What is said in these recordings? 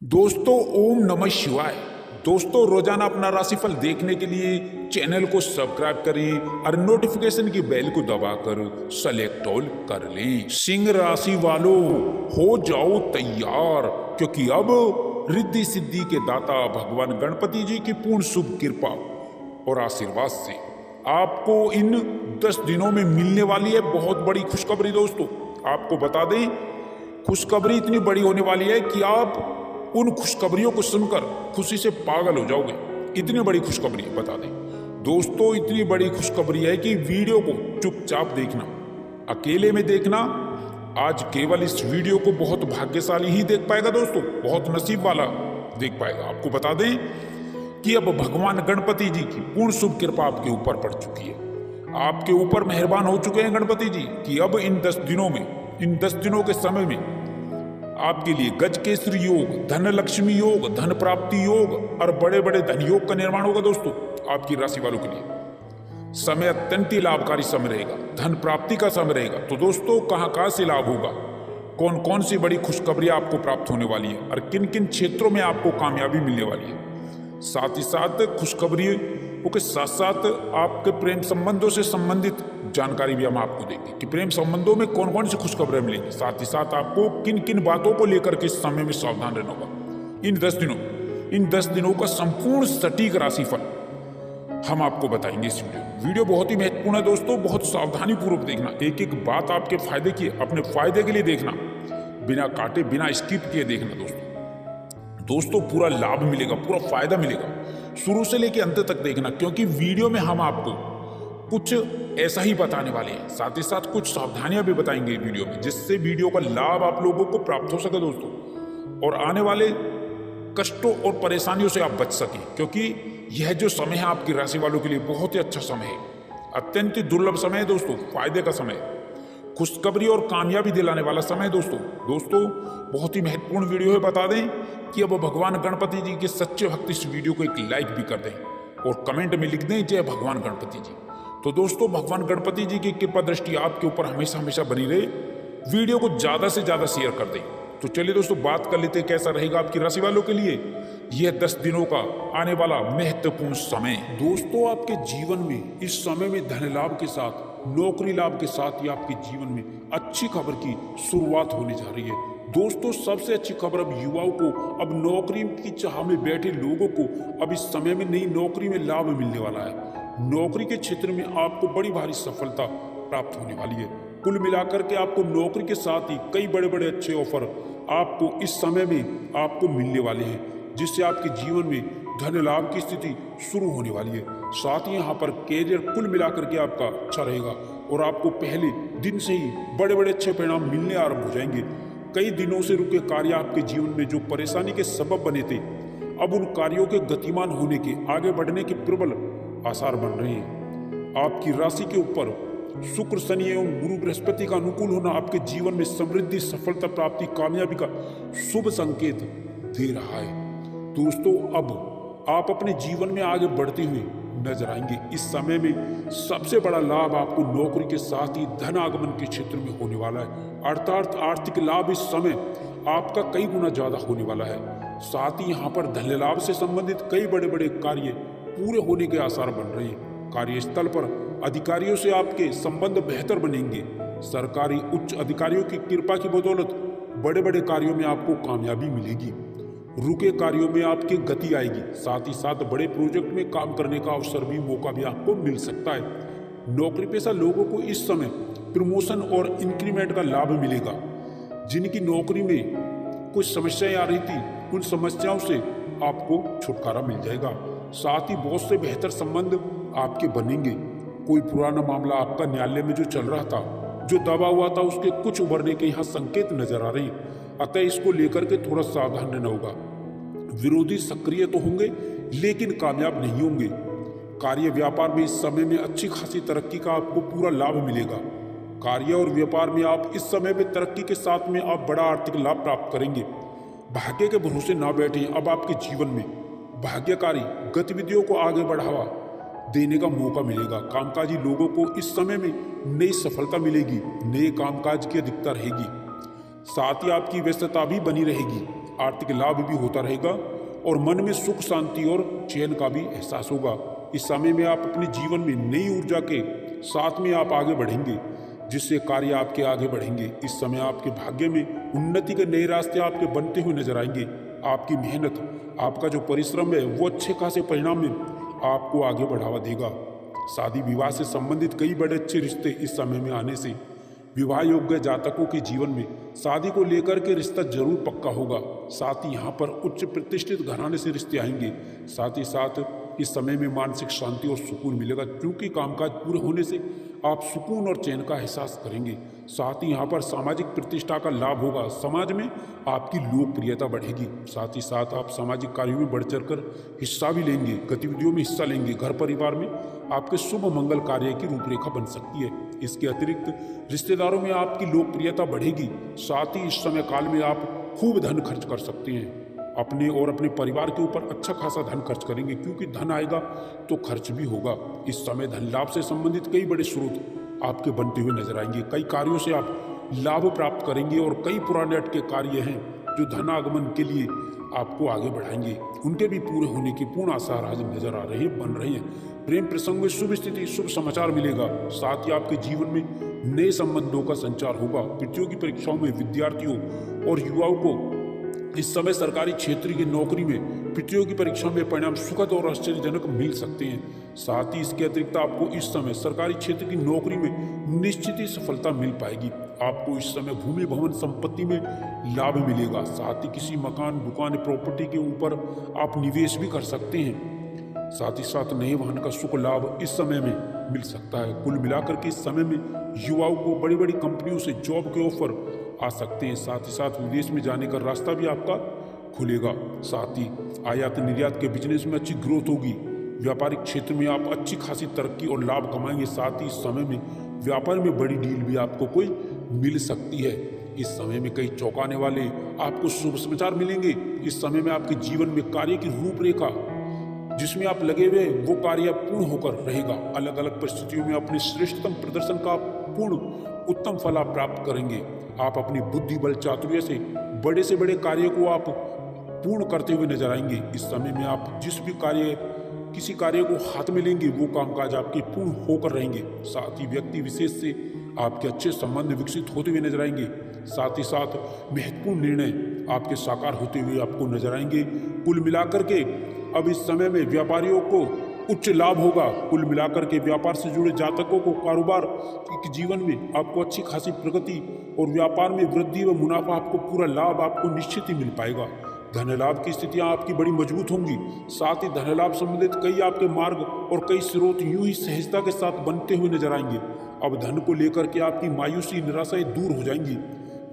दोस्तों ओम नमः शिवाय। दोस्तों रोजाना अपना राशिफल देखने के लिए चैनल को सब्सक्राइब करें और नोटिफिकेशन की बेल को दबाकर सेलेक्ट ऑल कर लें। सिंह राशि वालों हो जाओ तैयार, क्योंकि अब रिद्धि सिद्धि के दाता भगवान गणपति जी की पूर्ण शुभ कृपा और आशीर्वाद से आपको इन 10 दिनों में मिलने वाली है बहुत बड़ी खुशखबरी। दोस्तों आपको बता दें, खुशखबरी इतनी बड़ी होने वाली है कि आप उन खुशखबरियों को सुनकर खुशी से पागल हो जाओगे। इतनी बड़ी खुशखबरी है, बता दें दोस्तों, इतनी बड़ी खुशखबरी है कि वीडियो को चुपचाप देखना, अकेले में देखना। आज केवल इस वीडियो को बहुत भाग्यशाली ही देख पाएगा दोस्तों, बहुत नसीब वाला देख पाएगा। आपको बता दें कि अब भगवान गणपति जी की पूर्ण शुभ कृपा आपके ऊपर पड़ चुकी है, आपके ऊपर मेहरबान हो चुके हैं गणपति जी कि अब इन 10 दिनों में, इन 10 दिनों के समय में आपके लिए गजकेसरी योग, धन लक्ष्मी योग, धन प्राप्ति योग और बड़े बड़े धन योग का निर्माण होगा। दोस्तों आपकी राशि वालों के लिए समय अत्यंत ही लाभकारी समय रहेगा, धन प्राप्ति का समय रहेगा। तो दोस्तों कहां से लाभ होगा, कौन कौन सी बड़ी खुशखबरी आपको प्राप्त होने वाली है और किन किन क्षेत्रों में आपको कामयाबी मिलने वाली है, साथ ही साथ खुशखबरियों के साथ साथ आपके प्रेम संबंधों से संबंधित जानकारी भी हम आपको देंगे कि प्रेम संबंधों में कौन कौन सी खुशखबरें मिलेंगी। साथ ही साथ आपको किन किन बातों को लेकर के इस समय में सावधान रहना होगा। इन 10 दिनों का संपूर्ण सटीक राशिफल हम आपको बताएंगे इस वीडियो बहुत ही महत्वपूर्ण है दोस्तों, बहुत सावधानी पूर्वक देखना, एक एक बात आपके फायदे की, अपने फायदे के लिए देखना, बिना काटे बिना स्किप किए देखना। दोस्तों पूरा लाभ मिलेगा, पूरा फायदा मिलेगा, शुरू से लेकर अंत तक देखना, क्योंकि वीडियो में हम आपको कुछ ऐसा ही बताने वाले हैं, साथ ही साथ कुछ सावधानियां भी बताएंगे वीडियो में, जिससे वीडियो का लाभ आप लोगों को प्राप्त हो सके दोस्तों, और आने वाले कष्टों और परेशानियों से आप बच सकें, क्योंकि यह जो समय है आपकी राशि वालों के लिए बहुत ही अच्छा समय है, अत्यंत दुर्लभ समय है दोस्तों, फायदे का समय, खुशखबरी और कामयाबी दिलाने वाला समय है दोस्तों बहुत ही महत्वपूर्ण वीडियो है। बता दें कि अब भगवान गणपति जी के सच्चे भक्त इस वीडियो को एक लाइक भी कर दें और कमेंट में लिख दें जय भगवान गणपति जी। तो दोस्तों भगवान गणपति जी की कृपा दृष्टि आपके ऊपर हमेशा हमेशा बनी रहे, वीडियो को ज्यादा से ज्यादा शेयर कर दें। तो चलिए दोस्तों बात कर लेते हैं कैसा रहेगा आपकी राशि वालों के लिए यह 10 दिनों का आने वाला महत्वपूर्ण समय। दोस्तों आपके जीवन में इस समय में धन लाभ के साथ, नौकरी लाभ के साथ ही आपके जीवन में अच्छी खबर की शुरुआत होने जा रही है। दोस्तों सबसे अच्छी खबर अब युवाओं को, अब नौकरी की चाह में बैठे लोगों को अब इस समय में नई नौकरी में लाभ मिलने वाला है। नौकरी के क्षेत्र में आपको बड़ी भारी सफलता प्राप्त होने वाली है। कुल मिलाकर के आपको नौकरी के साथ ही कई बड़े बड़े अच्छे ऑफर आपको इस समय में आपको मिलने वाले हैं, जिससे आपके जीवन में धन लाभ की स्थिति शुरू होने वाली है। साथ ही यहाँ पर कैरियर कुल मिलाकर के आपका अच्छा रहेगा और आपको पहले दिन से ही बड़े बड़े अच्छे परिणाम मिलने आरंभ हो जाएंगे। कई दिनों से रुके कार्य आपके जीवन में जो परेशानी के सबब बने थे, अब उन कार्यों के गतिमान होने के, आगे बढ़ने के प्रबल आसार बन रहे हैं। आपकी राशि के ऊपर शुक्र, शनि एवं गुरु बृहस्पति का अनुकूल होना आपके जीवन में समृद्धि, सफलता प्राप्ति, कामयाबी का शुभ संकेत दे रहा है। दोस्तों अब आप अपने जीवन में आगे बढ़ते हुए नजर आएंगे। इस समय में सबसे बड़ा लाभ आपको नौकरी के साथ ही धन आगमन के क्षेत्र में होने वाला है, अर्थात आर्थिक लाभ इस समय आपका कई गुना ज्यादा होने वाला है। साथ ही यहाँ पर धन लाभ से संबंधित कई बड़े बड़े कार्य पूरे होने के आसार बन रहे हैं। कार्यस्थल पर अधिकारियों से आपके संबंध बेहतर बनेंगे। सरकारी उच्च अधिकारियों की कृपा की बदौलत बड़े बड़े कार्यों में आपको कामयाबी मिलेगी। रुके कार्यों में आपकी गति आएगी। साथ ही साथ बड़े प्रोजेक्ट में काम करने का अवसर भी, मौका भी आपको मिल सकता है। नौकरी पेशा लोगों को इस समय प्रमोशन और इंक्रीमेंट का लाभ मिलेगा। जिनकी नौकरी में कुछ समस्याएं आ रही थी, उन समस्याओं से आपको छुटकारा मिल जाएगा। साथ ही बहुत से बेहतर संबंध आपके बनेंगे। कोई पुराना मामला आपका न्यायालय में जो चल रहा था, जो दबा हुआ था, उसके कुछ उभरने के यहाँ संकेत नजर आ रहे हैं। अतः इसको लेकर के थोड़ा सावधान रहना होगा। विरोधी सक्रिय तो होंगे लेकिन कामयाब नहीं होंगे। कार्य व्यापार में इस समय में अच्छी खासी तरक्की का आपको पूरा लाभ मिलेगा। कार्य और व्यापार में आप इस समय में तरक्की के साथ में आप बड़ा आर्थिक लाभ प्राप्त करेंगे। भाग्य के भरोसे ना बैठे, अब आपके जीवन में भाग्यकारी गतिविधियों को आगे बढ़ावा देने का मौका मिलेगा। कामकाजी लोगों को इस समय में नई सफलता मिलेगी, नए कामकाज की अधिकता रहेगी। साथ ही आपकी व्यस्तता भी बनी रहेगी। आर्थिक लाभ भी होता रहेगा और मन में सुख शांति और चैन का भी एहसास होगा। इस समय में आप अपने जीवन में नई ऊर्जा के साथ में आप आगे बढ़ेंगे, जिससे कार्य आपके आगे बढ़ेंगे। इस समय आपके भाग्य में उन्नति के नए रास्ते आपके बनते हुए नजर आएंगे। आपकी मेहनत, आपका जो परिश्रम है वो अच्छे खासे परिणाम में आपको आगे बढ़ावा देगा। शादी विवाह से संबंधित कई बड़े अच्छे रिश्ते इस समय में आने से विवाह योग्य जातकों के जीवन में शादी को लेकर के रिश्ता जरूर पक्का होगा। साथ ही यहाँ पर उच्च प्रतिष्ठित घराने से रिश्ते आएंगे। साथ ही साथ इस समय में मानसिक शांति और सुकून मिलेगा, क्योंकि कामकाज पूरे होने से आप सुकून और चैन का एहसास करेंगे। साथ ही यहाँ पर सामाजिक प्रतिष्ठा का लाभ होगा, समाज में आपकी लोकप्रियता बढ़ेगी। साथ ही साथ आप सामाजिक कार्यों में बढ़ चढ़कर हिस्सा भी लेंगे, गतिविधियों में हिस्सा लेंगे। घर परिवार में आपके शुभ मंगल कार्य की रूपरेखा बन सकती है। इसके अतिरिक्त रिश्तेदारों में आपकी लोकप्रियता बढ़ेगी। साथ ही इस समय काल में आप खूब धन खर्च कर सकते हैं। अपने और अपने परिवार के ऊपर अच्छा खासा धन खर्च करेंगे, क्योंकि धन आएगा तो खर्च भी होगा। इस समय धन लाभ से संबंधित कई बड़े स्रोत आपके बनते हुए नजर आएंगे। कई कार्यों से आप लाभ प्राप्त करेंगे और कई पुराने अटके कार्य हैं जो धनागमन के लिए आपको आगे बढ़ाएंगे, उनके भी पूरे होने के पूर्ण आसार आज नजर आ रहे हैं, बन रहे हैं। प्रेम प्रसंग में शुभ स्थिति, शुभ समाचार मिलेगा। साथ ही आपके जीवन में नए संबंधों का संचार होगा। प्रतियोगी परीक्षाओं में विद्यार्थियों और युवाओं को इस समय सरकारी क्षेत्र की नौकरी में प्रतियोगी परीक्षा में परिणाम सुखद और आश्चर्यजनक मिल सकते हैं। साथ ही इसके अतिरिक्त आपको इस समय सरकारी क्षेत्र की नौकरी में निश्चित ही सफलता मिल पाएगी। आपको इस समय भूमि भवन संपत्ति में लाभ मिलेगा। साथ ही किसी मकान, दुकान, प्रॉपर्टी के ऊपर आप निवेश भी कर सकते हैं। साथ ही साथ नए वाहन का सुख लाभ इस समय में मिल सकता है। कुल मिलाकर के इस समय में युवाओं को बड़ी बड़ी कंपनियों से जॉब के ऑफर आ सकते हैं। साथ ही साथ विदेश में जाने का रास्ता भी आपका खुलेगा। साथ ही आयात निर्यात के बिजनेस में अच्छी ग्रोथ होगी। व्यापारिक क्षेत्र में आप अच्छी खासी तरक्की और लाभ कमाएंगे। साथ ही इस समय में व्यापार में बड़ी डील भी आपको कोई मिल सकती है। इस समय में कई चौंकाने वाले आपको शुभ समाचार मिलेंगे। इस समय में आपके जीवन में कार्य की रूपरेखा जिसमें आप लगे हुए वो कार्य पूर्ण होकर रहेगा। अलग अलग परिस्थितियों में अपने श्रेष्ठतम प्रदर्शन का पूर्ण उत्तम फल आप प्राप्त करेंगे। आप अपनी बुद्धि बल चातुर्य से बड़े कार्य को आप पूर्ण करते हुए नजर आएंगे। इस समय में आप जिस भी किसी कार्य को हाथ में लेंगे वो कामकाज आपके पूर्ण होकर रहेंगे। साथ ही व्यक्ति विशेष से आपके अच्छे संबंध विकसित होते हुए नजर आएंगे। साथ ही साथ महत्वपूर्ण निर्णय आपके साकार होते हुए आपको नजर आएंगे। कुल मिलाकर के अब इस समय में व्यापारियों को उच्च लाभ होगा। कुल मिलाकर के व्यापार से जुड़े जातकों को कारोबार के जीवन में आपको अच्छी खासी प्रगति और व्यापार में वृद्धि व मुनाफा, आपको पूरा लाभ आपको निश्चित ही मिल पाएगा। धन लाभ की स्थितियां आपकी बड़ी मजबूत होंगी। साथ ही धन लाभ संबंधित कई आपके मार्ग और कई स्रोत यूं ही सहजता के साथ बनते हुए नजर आएंगे। अब धन को लेकर के आपकी मायूसी निराशाएं दूर हो जाएंगी।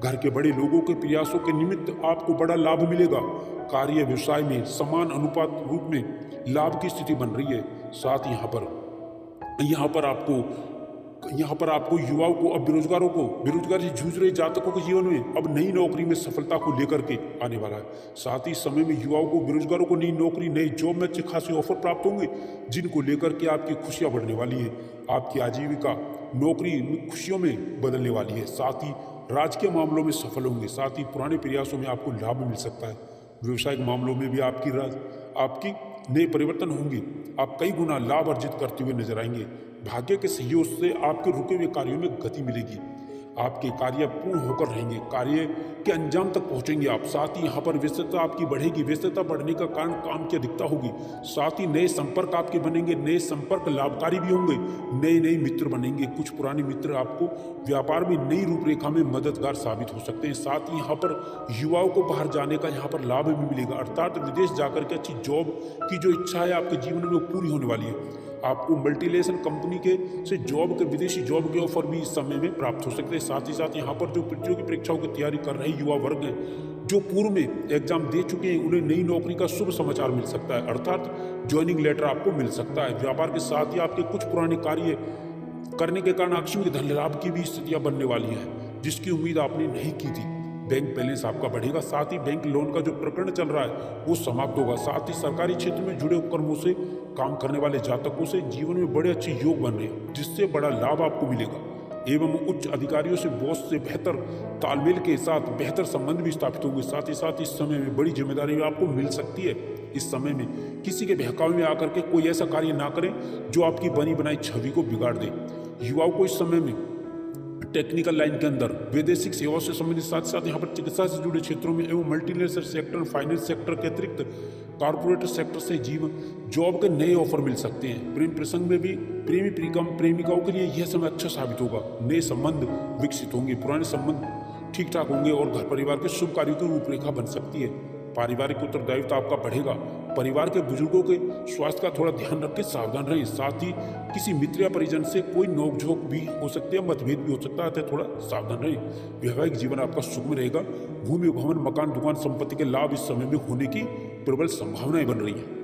घर के बड़े लोगों के प्रयासों के निमित्त आपको बड़ा लाभ मिलेगा। कार्य व्यवसाय में समान अनुपात रूप में लाभ की स्थिति बन रही है। साथ ही यहाँ पर आपको युवाओं को, अब बेरोजगारों को, बेरोजगारी से जूझ रहे जातकों के जीवन में अब नई नौकरी में सफलता को लेकर के आने वाला है। साथ ही समय में युवाओं को, बेरोजगारों को नई नौकरी, नई जॉब में अच्छे खासे ऑफर प्राप्त होंगे, जिनको लेकर के आपकी खुशियां बढ़ने वाली है। आपकी आजीविका नौकरी में खुशियों में बदलने वाली है। साथ ही राजकीय मामलों में सफल होंगे। साथ ही पुराने प्रयासों में आपको लाभ मिल सकता है। व्यवसायिक मामलों में भी आपकी नए परिवर्तन होंगे। आप कई गुना लाभ अर्जित करते हुए नजर आएंगे। भाग्य के सहयोग से आपके रुके हुए कार्यों में गति मिलेगी। आपके कार्य पूर्ण होकर रहेंगे, कार्य के अंजाम तक पहुंचेंगे आप। साथ ही यहाँ पर व्यस्तता आपकी बढ़ेगी। व्यस्तता बढ़ने का कारण काम की अधिकता होगी। साथ ही नए संपर्क आपके बनेंगे। नए संपर्क लाभकारी भी होंगे। नए मित्र बनेंगे। कुछ पुराने मित्र आपको व्यापार में नई रूपरेखा में मददगार साबित हो सकते हैं। साथ ही यहाँ पर युवाओं को बाहर जाने का यहाँ पर लाभ भी मिलेगा, अर्थात विदेश जाकर के अच्छी जॉब की जो इच्छा है आपके जीवन में वो पूरी होने वाली है। आपको मल्टीनेशनल कंपनी से विदेशी जॉब के ऑफर भी इस समय में प्राप्त हो सकते हैं। साथ ही साथ यहाँ पर जो प्रतियोगी परीक्षाओं की तैयारी कर रहे युवा वर्ग हैं, जो पूर्व में एग्जाम दे चुके हैं, उन्हें नई नौकरी का शुभ समाचार मिल सकता है, अर्थात ज्वाइनिंग लेटर आपको मिल सकता है। व्यापार के साथ ही आपके कुछ पुराने कार्य करने के कारण आकस्मिक धन लाभ की भी स्थितियां बनने वाली हैं, जिसकी उम्मीद आपने नहीं की थी। बैंक बैलेंस आपका बढ़ेगा। साथ ही बैंक लोन का जो प्रकरण चल रहा है वो समाप्त होगा। साथ ही सरकारी क्षेत्र में जुड़े उपक्रमों से काम करने वाले जातकों से जीवन में बड़े अच्छे योग बन रहे हैं, जिससे बड़ा लाभ आपको मिलेगा। एवं उच्च अधिकारियों से बॉस से बेहतर तालमेल के साथ बेहतर संबंध भी स्थापित होंगे। साथ ही साथ इस समय में बड़ी जिम्मेदारी भी आपको मिल सकती है। इस समय में किसी के बहकावे में आकर के कोई ऐसा कार्य ना करें जो आपकी बनी बनाई छवि को बिगाड़ दे। युवाओं को इस समय में टेक्निकल लाइन के अंदर वैदेशिक सेवाओं से संबंधित, साथ साथ यहाँ पर चिकित्सा से जुड़े क्षेत्रों में एवं मल्टीनेशनल सेक्टर, फाइनेंस सेक्टर के अतिरिक्त कॉर्पोरेट सेक्टर से जॉब के नए ऑफर मिल सकते हैं। प्रेम प्रसंग में भी प्रेमी प्रेमिकाओं के लिए यह समय अच्छा साबित होगा। नए संबंध विकसित होंगे, पुराने संबंध ठीक ठाक होंगे और घर परिवार के शुभ कार्यों की रूपरेखा बन सकती है। पारिवारिक उत्तरदायित्व आपका बढ़ेगा। परिवार के बुजुर्गों के स्वास्थ्य का थोड़ा ध्यान रख के सावधान रहें। साथ ही किसी मित्र या परिजन से कोई नोकझोंक भी हो सकती है, मतभेद भी हो सकता है, थोड़ा सावधान रहें। वैवाहिक जीवन आपका सुखमय रहेगा। भूमि भवन, मकान, दुकान, संपत्ति के लाभ इस समय में होने की प्रबल संभावनाएं बन रही है।